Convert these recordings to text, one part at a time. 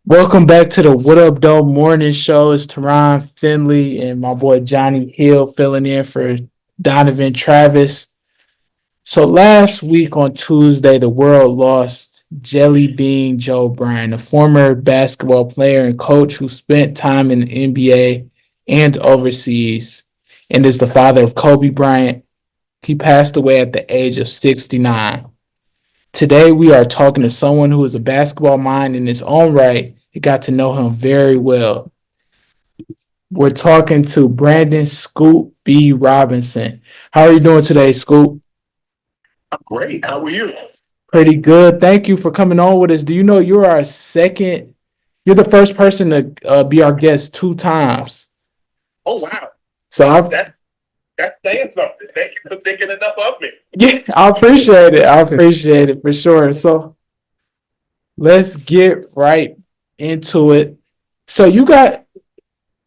Welcome back to the What Up Doe Morning Show. It's Teron Finley and my boy Johnny Hill filling in for Donovan Travis. So last week on Tuesday, the world lost Jelly Bean Joe Bryant, a former basketball player and coach who spent time in the NBA and overseas, and is the father of Kobe Bryant. He passed away at the age of 69. Today, we are talking to someone who is a basketball mind in his own right. You got to know him very well. We're talking to Brandon Scoop B. Robinson. How are you doing today, Scoop? I'm great. How are you? Pretty good. Thank you for coming on with us. Do you know you're our second? You're the first person to be our guest two times. Oh wow, So that's I, that that's saying something. Thank you for thinking enough of me. yeah, I appreciate it. I appreciate it for sure. So let's get right into it. So you got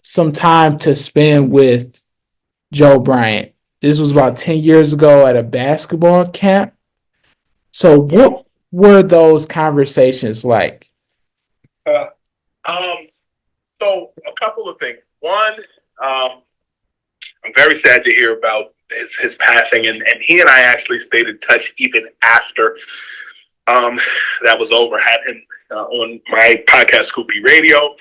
some time to spend with Joe Bryant. This was about 10 years ago at a basketball camp. So, Yeah. what were those conversations like? Uh, um. So a couple of things. One, I'm very sad to hear about his passing, and he and I actually stayed in touch even after that was over. Had him on my podcast, Scoopy Radio.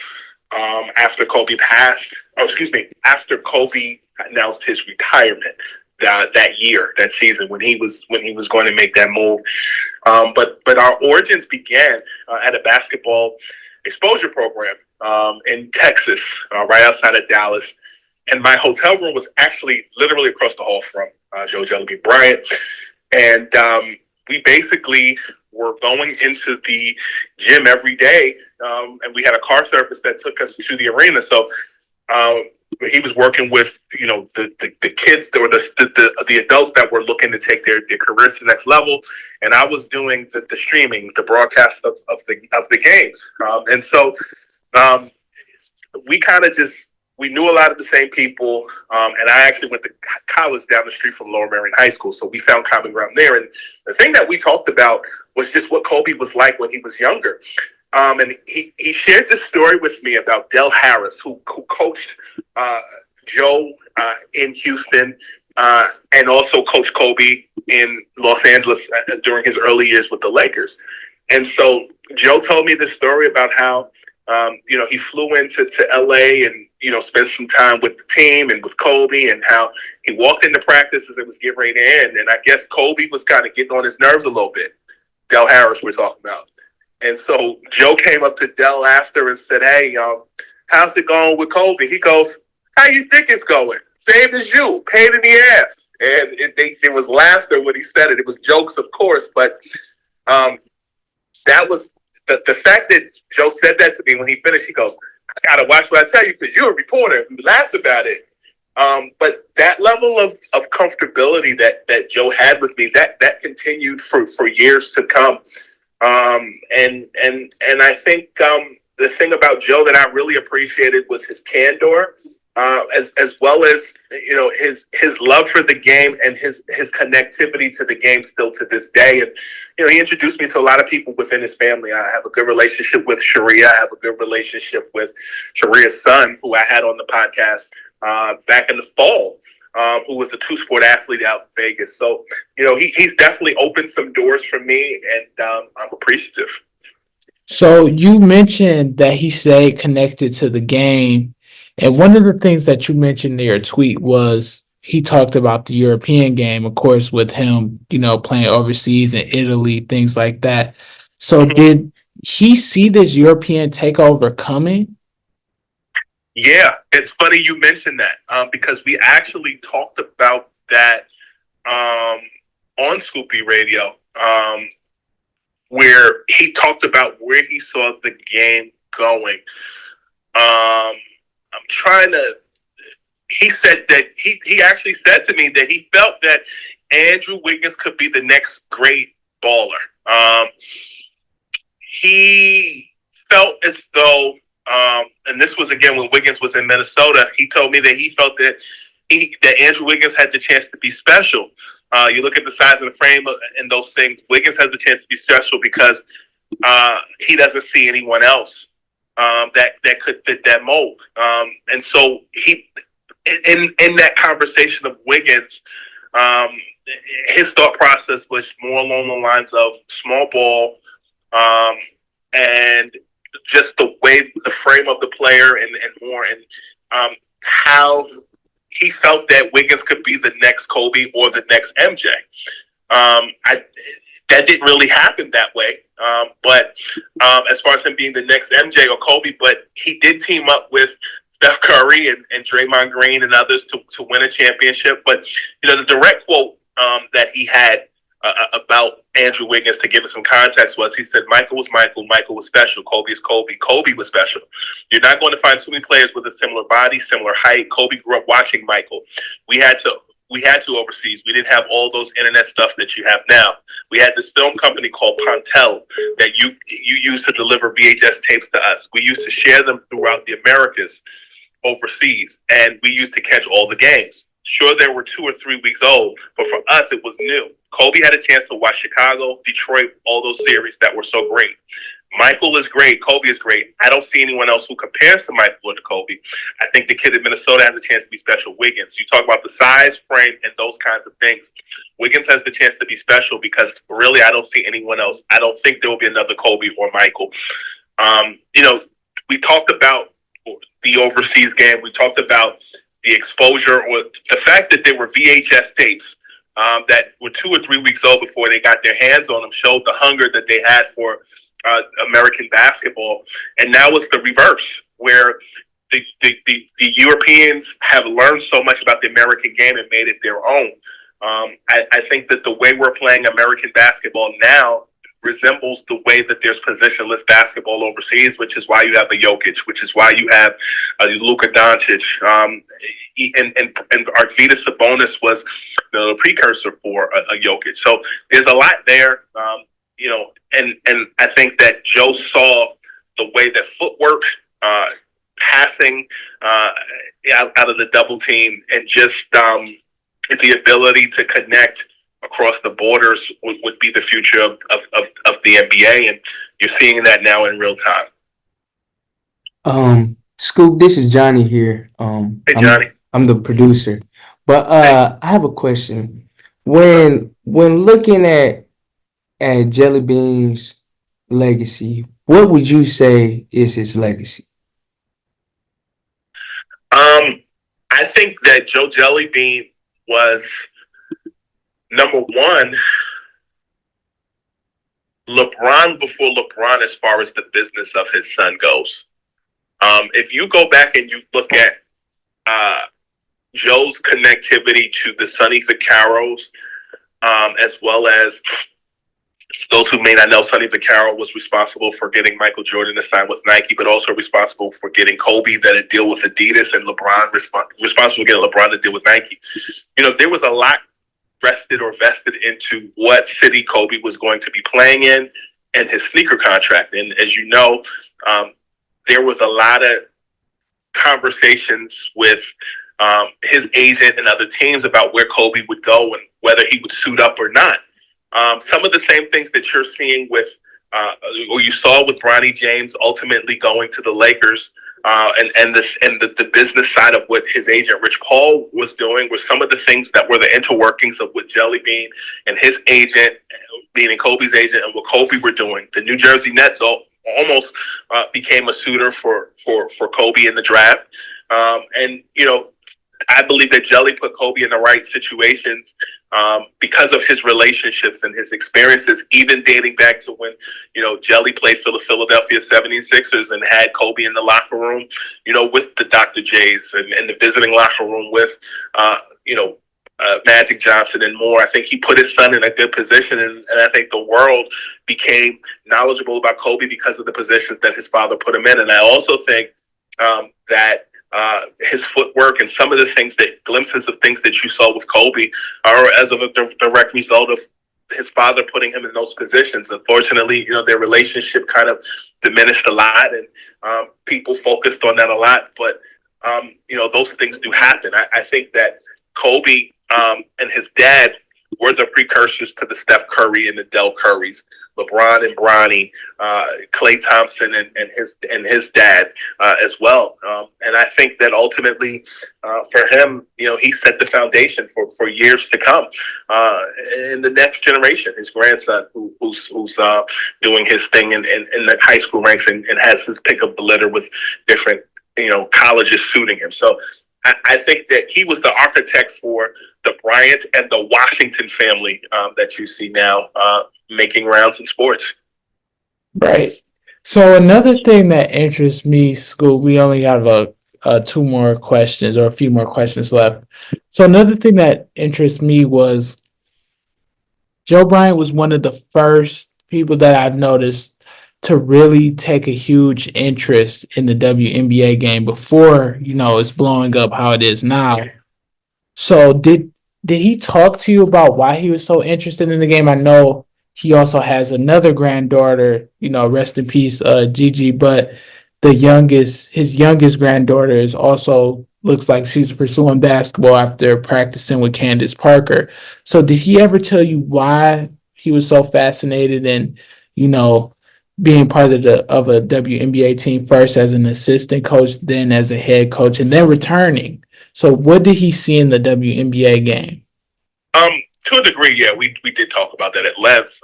After Kobe passed, oh excuse me, after Kobe announced his retirement that year, that season when he was going to make that move. But our origins began at a basketball exposure program in Texas, right outside of Dallas. And my hotel room was actually literally across the hall from Joe Jelly Bryant. And we basically were going into the gym every day, and we had a car service that took us to the arena. So he was working with the kids or the adults that were looking to take their careers to the next level, and I was doing the streaming, the broadcast of the games, and so um, we kind of just we knew a lot of the same people, and I actually went to college down the street from Lower Marion High School, so we found common ground there. And the thing that we talked about was just what Kobe was like when he was younger. And he shared this story with me about Del Harris, who coached Joe in Houston, and also coached Kobe in Los Angeles during his early years with the Lakers. And so Joe told me this story about how he flew into LA and spent some time with the team and with Kobe, and how he walked into practice as it was getting ready to end. And I guess Kobe was kind of getting on his nerves a little bit. Del Harris we're talking about. And so Joe came up to Del after and said, "Hey, how's it going with Kobe?" He goes, "How you think it's going? Same as you, pain in the ass." And there was laughter when he said it. It was jokes, of course, but that was the fact that Joe said that to me when he finished. He goes, "I gotta watch what I tell you because you're a reporter." We laughed about it. But that level of comfortability that Joe had with me, that continued for years to come. And I think the thing about Joe that I really appreciated was his candor, as well as his love for the game and his connectivity to the game still to this day. And he introduced me to a lot of people within his family. I have a good relationship with Sharia. I have a good relationship with Sharia's son, who I had on the podcast back in the fall, who was a two-sport athlete out in Vegas. So, he's definitely opened some doors for me, and I'm appreciative. So you mentioned that he stayed connected to the game, and one of the things that you mentioned in your tweet was he talked about the European game, of course, with him, playing overseas in Italy, things like that. So Mm-hmm. did he see this European takeover coming? Yeah, it's funny you mentioned that because we actually talked about that um, on Scoopy Radio, where he talked about where he saw the game going. I'm trying to. He said that he actually said to me that he felt that Andrew Wiggins could be the next great baller. He felt as though, and this was again when Wiggins was in Minnesota. He told me that he felt that Andrew Wiggins had the chance to be special. You look at the size of the frame and those things. Wiggins has the chance to be special because he doesn't see anyone else that could fit that mold. And so he in that conversation of Wiggins, um, his thought process was more along the lines of small ball, um, and just the way the frame of the player and more and how he felt that Wiggins could be the next Kobe or the next MJ. I That didn't really happen that way. But as far as him being the next MJ or Kobe, but he did team up with Steph Curry and Draymond Green and others to win a championship. But the direct quote that he had about Andrew Wiggins, to give it some context, was he said, "Michael was Michael, Michael was special. Kobe is Kobe, Kobe was special. You're not going to find too many players with a similar body, similar height. Kobe grew up watching Michael. We had to." We had to overseas. We didn't have all those internet stuff that you have now. We had this film company called Pontel that you used to deliver VHS tapes to us. We used to share them throughout the Americas overseas, and we used to catch all the games. Sure, they were 2 or 3 weeks old, but for us, it was new. Kobe had a chance to watch Chicago, Detroit, all those series that were so great. Michael is great. Kobe is great. I don't see anyone else who compares to Michael or to Kobe. I think the kid in Minnesota has a chance to be special. Wiggins. You talk about the size, frame, and those kinds of things. Wiggins has the chance to be special because really I don't see anyone else. I don't think there will be another Kobe or Michael. We talked about the overseas game. We talked about the exposure or the fact that there were VHS tapes that were 2 or 3 weeks old before they got their hands on them, showed the hunger that they had for American basketball. And now it's the reverse, where the Europeans have learned so much about the American game and made it their own. I think that the way we're playing American basketball now resembles the way that there's positionless basketball overseas, which is why you have a Jokic, which is why you have Luka Doncic, and Arvydas Sabonis was the precursor for a Jokic. So there's a lot there. And I think that Joe saw the way that footwork, passing out of the double team, and just the ability to connect across the borders would be the future of the NBA, and you're seeing that now in real time. Scoop, this is Johnny here. Hey, Johnny. I'm the producer, but I have a question. When looking at Jelly Bean's legacy, what would you say is his legacy? I think that Joe Jellybean was, number one, LeBron before LeBron as far as the business of his son goes. If you go back and you look at Joe's connectivity to the Sonny Vaccaros, as well as those who may not know, Sonny Vaccaro was responsible for getting Michael Jordan to sign with Nike, but also responsible for getting Kobe to deal with Adidas, and LeBron responsible for getting LeBron to deal with Nike. There was a lot vested into what city Kobe was going to be playing in and his sneaker contract. And as you know, there was a lot of conversations with his agent and other teams about where Kobe would go and whether he would suit up or not. Some of the same things that you're seeing with, or you saw with Bronny James ultimately going to the Lakers, and the business side of what his agent Rich Paul was doing, were some of the things that were the interworkings of what Jelly Bean and his agent, meaning Kobe's agent, and what Kobe were doing. The New Jersey Nets almost became a suitor for Kobe in the draft, and I believe that Jelly put Kobe in the right situations because of his relationships and his experiences, even dating back to when, Jelly played for the Philadelphia 76ers and had Kobe in the locker room, with the Dr. J's and the visiting locker room with, Magic Johnson and more. I think he put his son in a good position, and I think the world became knowledgeable about Kobe because of the positions that his father put him in. And I also think that his footwork and some of the things glimpses of things that you saw with Kobe are as of a direct result of his father putting him in those positions. Unfortunately, their relationship kind of diminished a lot, and people focused on that a lot. But, those things do happen. I think that Kobe and his dad were the precursors to the Steph Curry and the Del Currys. LeBron and Bronny, Klay Thompson and his dad as well. And I think that ultimately for him, he set the foundation for years to come in the next generation. His grandson, who's doing his thing in the high school ranks and has his pick of the litter with different colleges suiting him. So I think that he was the architect for the Bryant and the Washington family that you see now making rounds in sports. Right. So another thing that interests me, Scoop, we only have two more questions or a few more questions left. So another thing that interests me was Joe Bryant was one of the first people that I've noticed to really take a huge interest in the WNBA game before, it's blowing up how it is now. So did he talk to you about why he was so interested in the game? I know he also has another granddaughter, rest in peace, Gigi, but his youngest granddaughter is also looks like she's pursuing basketball after practicing with Candace Parker. So did he ever tell you why he was so fascinated in, you know, being part of a WNBA team first as an assistant coach, then as a head coach, and then returning? So what did he see in the WNBA game? To a degree, yeah, we did talk about that at length.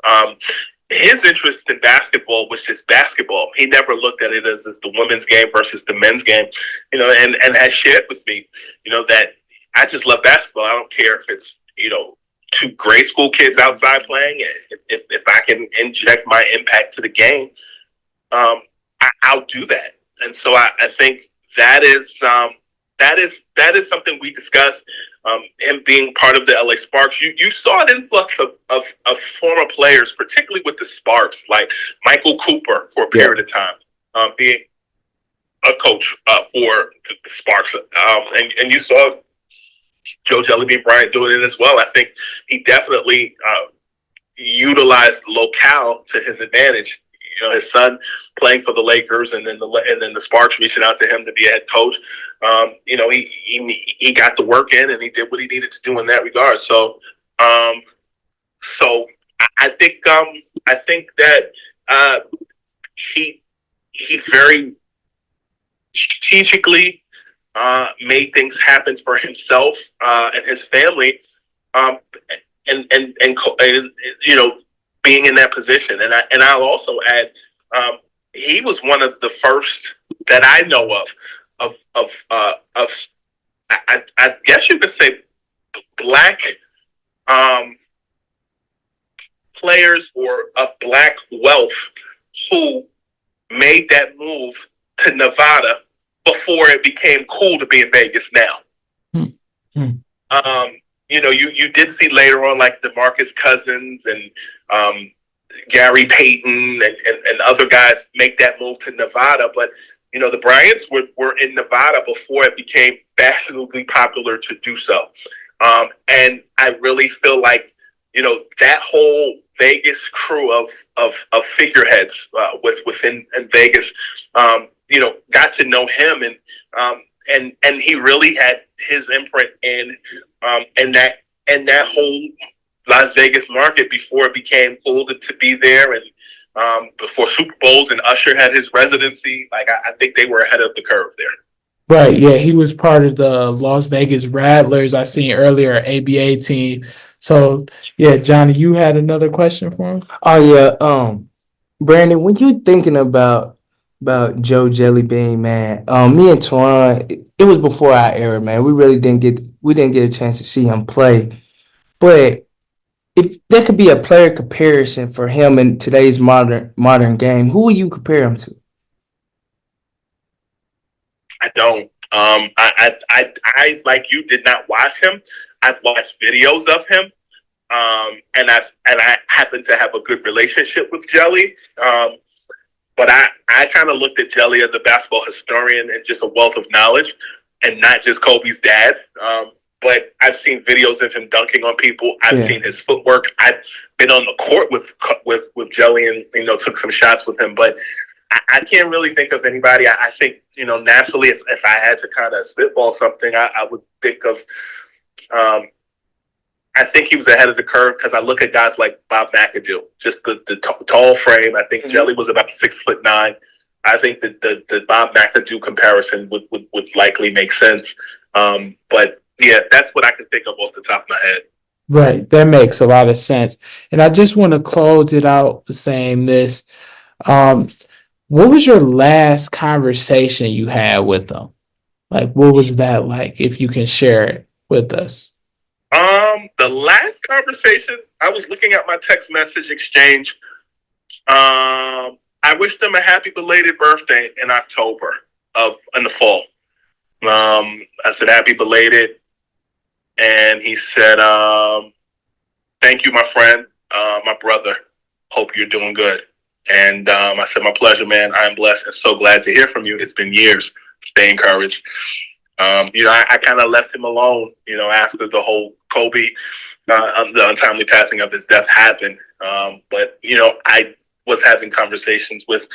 His interest in basketball was just basketball. He never looked at it as the women's game versus the men's game, and has shared with me, that I just love basketball. I don't care if it's, two grade school kids outside playing. If I can inject my impact to the game, I'll do that. And so I think that is something we discussed. Him being part of the LA Sparks, you saw an influx of former players, particularly with the Sparks, like Michael Cooper for a period of time, being a coach for the Sparks, and you saw Joe Jellybean Bryant doing it as well. I think he definitely utilized locale to his advantage. His son playing for the Lakers, and then the Sparks reaching out to him to be a head coach. He got the work in, and he did what he needed to do in that regard. So, I think that he very strategically made things happen for himself and his family, and being in that position. And I'll also add, he was one of the first that I know of I guess you could say black players or of black wealth who made that move to Nevada before it became cool to be in Vegas now. You did see later on, like DeMarcus Cousins and Gary Payton and other guys make that move to Nevada. But, the Bryants were in Nevada before it became fashionably popular to do so. And I really feel like, that whole Vegas crew of figureheads within Vegas, got to know him, and he really had his imprint in that whole Las Vegas market before it became cool to be there, and before Super Bowls and Usher had his residency. Like I think they were ahead of the curve there. Right, yeah, he was part of the Las Vegas Rattlers I seen earlier, ABA team. So, yeah, Johnny, you had another question for him? Oh yeah, Brandon, when you thinking about Joe Jellybean, man, me and Twan, it was before our era, man. We didn't get a chance to see him play. But if there could be a player comparison for him in today's modern game, who would you compare him to? I don't. I like you did not watch him. I've watched videos of him, and I happen to have a good relationship with Jelly. But I kind of looked at Jelly as a basketball historian and just a wealth of knowledge, and not just Kobe's dad. But I've seen videos of him dunking on people. I've seen his footwork. I've been on the court with Jelly and took some shots with him. But I can't really think of anybody. I think naturally, if I had to kind of spitball something, I would think of. I think he was ahead of the curve because I look at guys like Bob McAdoo, just the tall frame. I think Jelly was about 6'9". I think that the Bob McAdoo comparison would likely make sense. But yeah, that's what I can think of off the top of my head. Right. That makes a lot of sense. And I just want to close it out saying this. Um, what was your last conversation you had with them? Like, what was that like? If you can share it with us. The last conversation, I was looking at my text message exchange. I wished him a happy belated birthday in October in the fall. I said happy belated, and he said, "Thank you, my friend, my brother. Hope you're doing good." And I said, "My pleasure, man. I am blessed and so glad to hear from you. It's been years. Stay encouraged." I kind of left him alone, after the whole Kobe, the untimely passing of his death happened. But I was having conversations with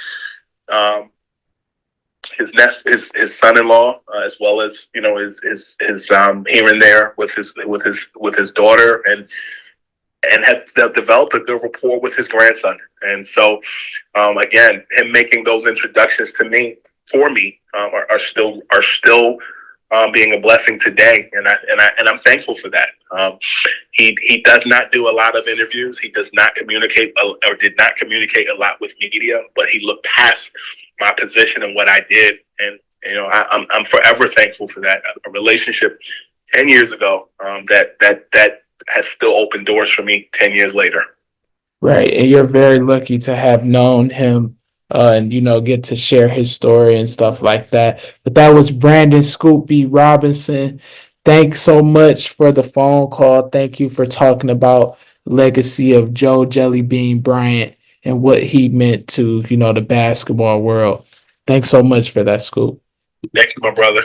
his son-in-law, as well as his here and there with his daughter, and have developed a good rapport with his grandson. And so, again, him making those introductions to me for me are still being a blessing today, and I'm thankful for that. He does not do a lot of interviews. He does not communicate or did not communicate a lot with media, but he looked past my position and what I did, and I'm forever thankful for that. A relationship 10 years ago that has still opened doors for me 10 years later. Right. And you're very lucky to have known him and, get to share his story and stuff like that. But that was Brandon Scoopy Robinson. Thanks so much for the phone call. Thank you for talking about legacy of Joe Jellybean Bryant and what he meant to, the basketball world. Thanks so much for that, Scoop. Thank you, my brother.